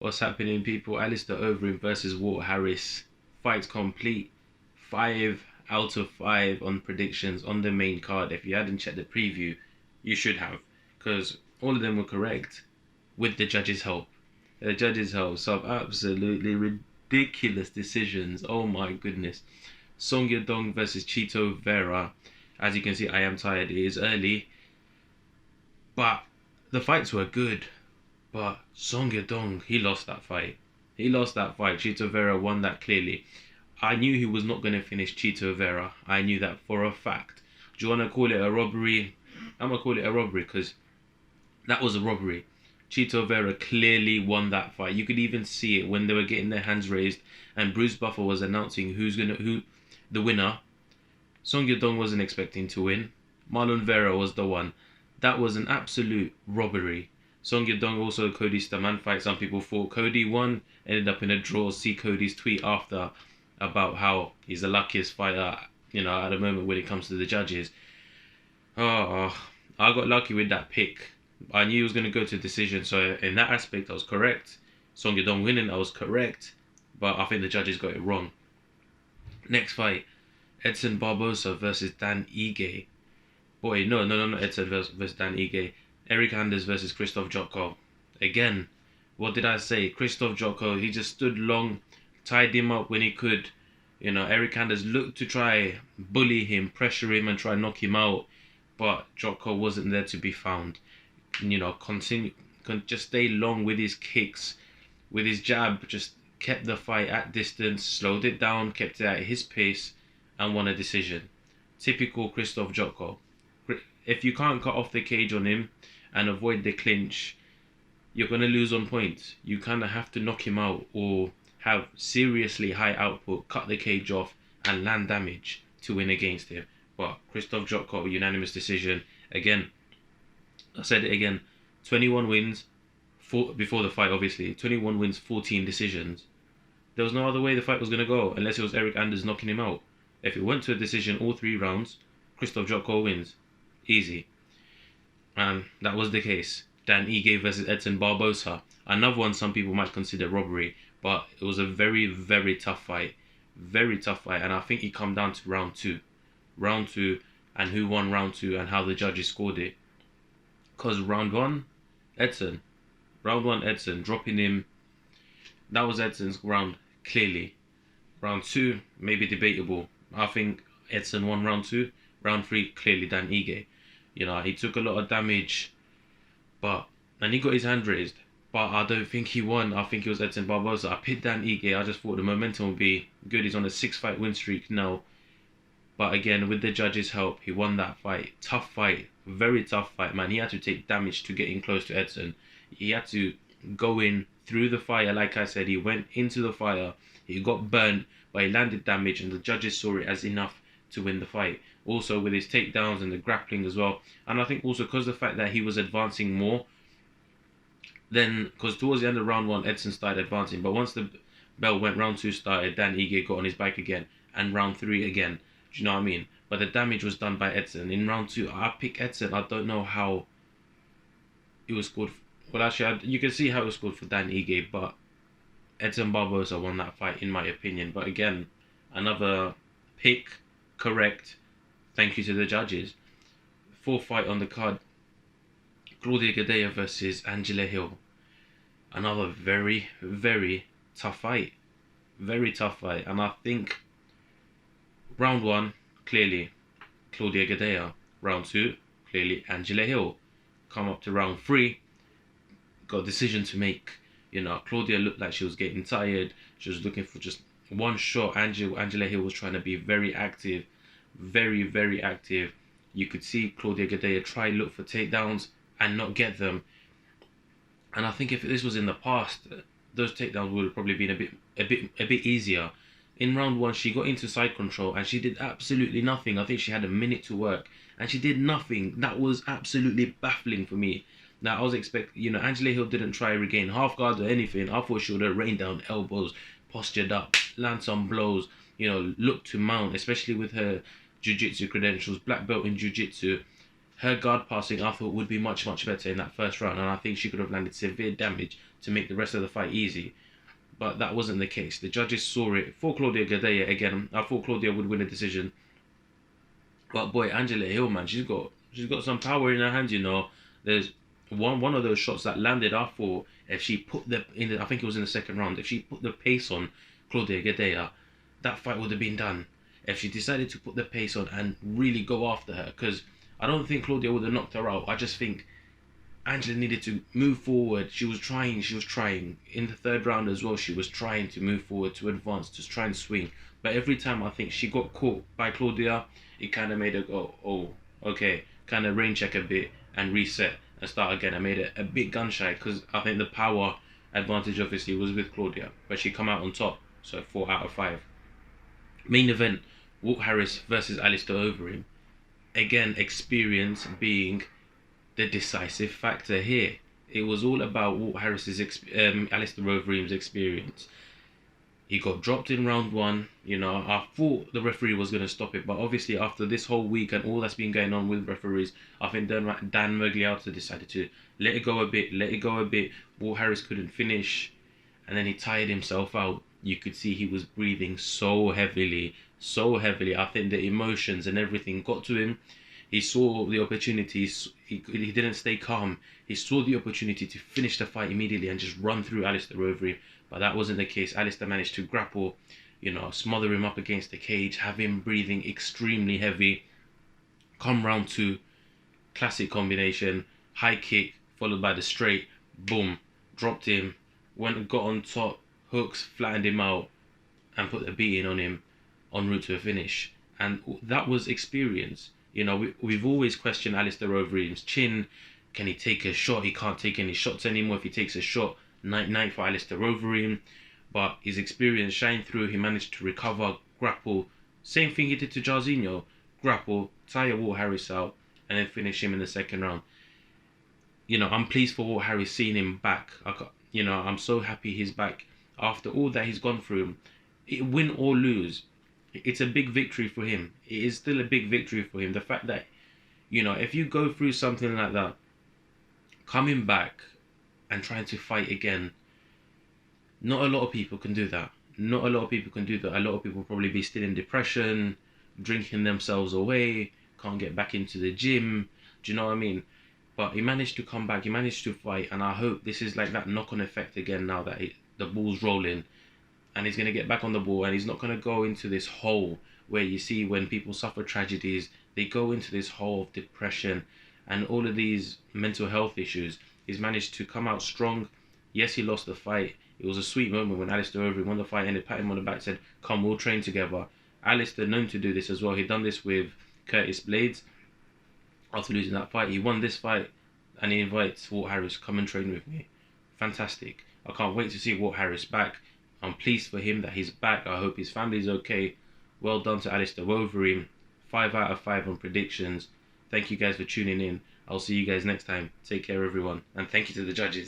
What's happening, people? Alistair Overeem versus Walt Harris. Fight complete. 5 out of 5 on predictions on the main card. If you hadn't checked the preview, you should have, because all of them were correct with the judges' help. The judges' help. Some absolutely ridiculous decisions. Oh my goodness. Song Yadong versus Chito Vera. As you can see, I am tired. It is early, but the fights were good. But Song Yadong, he lost that fight. He lost that fight. Chito Vera won that clearly. I knew he was not going to finish Chito Vera. I knew that for a fact. Do you want to call it a robbery? I'm going to call it a robbery because that was a robbery. Chito Vera clearly won that fight. You could even see it when they were getting their hands raised and Bruce Buffer was announcing who the winner. Song Yadong wasn't expecting to win. Marlon Vera was the one. That was an absolute robbery. Song Yadong also Cody Stamann fight. Some people thought Cody won, ended up in a draw. See Cody's tweet after about how he's the luckiest fighter, at the moment when it comes to the judges. I got lucky with that pick. I knew he was going to go to decision, so in that aspect I was correct. Song Yadong winning, I was correct, but I think the judges got it wrong. Next fight, Edson Barbosa versus Dan Ige. Boy, no, not Edson versus Dan Ige. Eric Anders versus Krzysztof Jotko. Again, what did I say? Krzysztof Jotko, he just stood long, tied him up when he could. Eric Anders looked to try bully him, pressure him and try knock him out, but Jotko wasn't there to be found. Just stay long with his kicks, with his jab, just kept the fight at distance, slowed it down, kept it at his pace and won a decision. Typical Krzysztof Jotko. If you can't cut off the cage on him and avoid the clinch, you're going to lose on points. You kind of have to knock him out or have seriously high output, cut the cage off and land damage to win against him. But Krzysztof Jotko, unanimous decision. Again, I said it again, 21 wins, before the fight obviously, 21 wins, 14 decisions. There was no other way the fight was going to go unless it was Eric Anders knocking him out. If it went to a decision all 3 rounds, Krzysztof Jotko wins. Easy. And that was the case. Dan Ige versus Edson Barbosa. Another one some people might consider robbery, but it was a very, very tough fight. Very tough fight. And I think it come down to round 2. Round 2 and who won round 2 and how the judges scored it. Because round 1, Edson. Round 1, Edson. Dropping him. That was Edson's round, clearly. Round 2, maybe debatable. I think Edson won round 2. Round 3, clearly Dan Ige. He took a lot of damage, and he got his hand raised. But I don't think he won. I think it was Edson Barbosa. I picked Dan Ige. I just thought the momentum would be good. He's on a 6-fight win streak now. But again, with the judges' help, he won that fight. Tough fight. Very tough fight, man. He had to take damage to get in close to Edson. He had to go in through the fire. Like I said, he went into the fire. He got burnt, but he landed damage, and the judges saw it as enough to win the fight. Also with his takedowns and the grappling as well. And I think also because the fact that he was advancing more, then because towards the end of round 1 Edson started advancing, but once the bell went, round 2 started, Dan Ige got on his back again, and round 3 again. Do you know what I mean? But the damage was done by Edson. In round 2 I picked Edson. I don't know how it was scored. Well, actually you can see how it was scored for Dan Ige, but Edson Barbosa won that fight in my opinion. But again, another pick correct. Thank you to the judges. 4th fight on the card, Claudia Gadelha versus Angela Hill. Another very, very tough fight. Very tough fight. And I think round 1, clearly Claudia Gadelha. Round 2, clearly Angela Hill. Come up to round 3, got a decision to make. Claudia looked like she was getting tired. She was looking for just one shot. Angela Hill was trying to be very active. Very, very active. You could see Claudia Gadelha try look for takedowns and not get them. And I think if this was in the past, those takedowns would have probably been a bit easier. In round 1, she got into side control and she did absolutely nothing. I think she had a minute to work and she did nothing. That was absolutely baffling for me. Now I was expecting, Angela Hill didn't try to regain half guard or anything. I thought she would have rained down elbows, postured up, land some blows, look to mount, especially with her jiu-jitsu credentials, black belt in jiu-jitsu. Her guard passing I thought would be much, much better in that first round, and I think she could have landed severe damage to make the rest of the fight easy. But that wasn't the case. The judges saw it. For Claudia Gadelha, again, I thought Claudia would win a decision. But boy, Angela Hill, man, she's got some power in her hands, you know. There's one of those shots that landed. I thought if she put I think it was in the second round, if she put the pace on Claudia Gadelha, that fight would have been done. If she decided to put the pace on and really go after her, because I don't think Claudia would have knocked her out. I just think Angela needed to move forward. She was trying in the third round as well. She was trying to move forward, to advance, to try and swing. But every time I think she got caught by Claudia, it kind of made her go, oh, okay, kind of rain check a bit and reset and start again. I made it a bit gun shy because I think the power advantage obviously was with Claudia, but she come out on top. So 4 out of 5. Main event, Walt Harris versus Alistair Overeem. Again, experience being the decisive factor here. It was all about Walt Harris's Alistair Overeem's experience. He got dropped in round 1. You know, I thought the referee was going to stop it, but obviously after this whole week and all that's been going on with referees, I think Dan Mergliata decided to let it go a bit. Walt Harris couldn't finish, and then he tired himself out. You could see he was breathing so heavily. I think the emotions and everything got to him. He saw the opportunities. He didn't stay calm. He saw the opportunity to finish the fight immediately and just run through Alistair Overeem. But that wasn't the case. Alistair managed to grapple, you know, smother him up against the cage, have him breathing extremely heavy. Come round 2, classic combination, high kick followed by the straight, boom, dropped him, got on top, hooks, flattened him out, and put a beating on him en route to a finish. And that was experience. You know, we've always questioned Alistair Overeem's chin. Can he take a shot? He can't take any shots anymore. If he takes a shot, night for Alistair Overeem. But his experience shined through. He managed to recover, grapple. Same thing he did to Jairzinho. Grapple, tire Walt Harris out, and then finish him in the second round. You know, I'm pleased for Walt Harris, seeing him back. I'm so happy he's back. After all that he's gone through, win or lose, it's a big victory for him. It is still a big victory for him. The fact that, you know, if you go through something like that, coming back and trying to fight again, not a lot of people can do that. A lot of people probably be still in depression, drinking themselves away, can't get back into the gym. Do you know what I mean? But he managed to come back, he managed to fight, and I hope this is like that knock-on effect again now that the ball's rolling, and he's going to get back on the ball, and he's not going to go into this hole where you see when people suffer tragedies, they go into this hole of depression and all of these mental health issues. He's managed to come out strong. Yes, he lost the fight. It was a sweet moment when Alistair Overeem won the fight and he patted him on the back, said, come, we'll train together. Alistair known to do this as well. He'd done this with Curtis Blades. After losing that fight, he won this fight and he invites Walt Harris, come and train with me. Fantastic. I can't wait to see Walt Harris back. I'm pleased for him that he's back. I hope his family's okay. Well done to Alistair Overeem. 5 out of 5 on predictions. Thank you guys for tuning in. I'll see you guys next time. Take care, everyone. And thank you to the judges.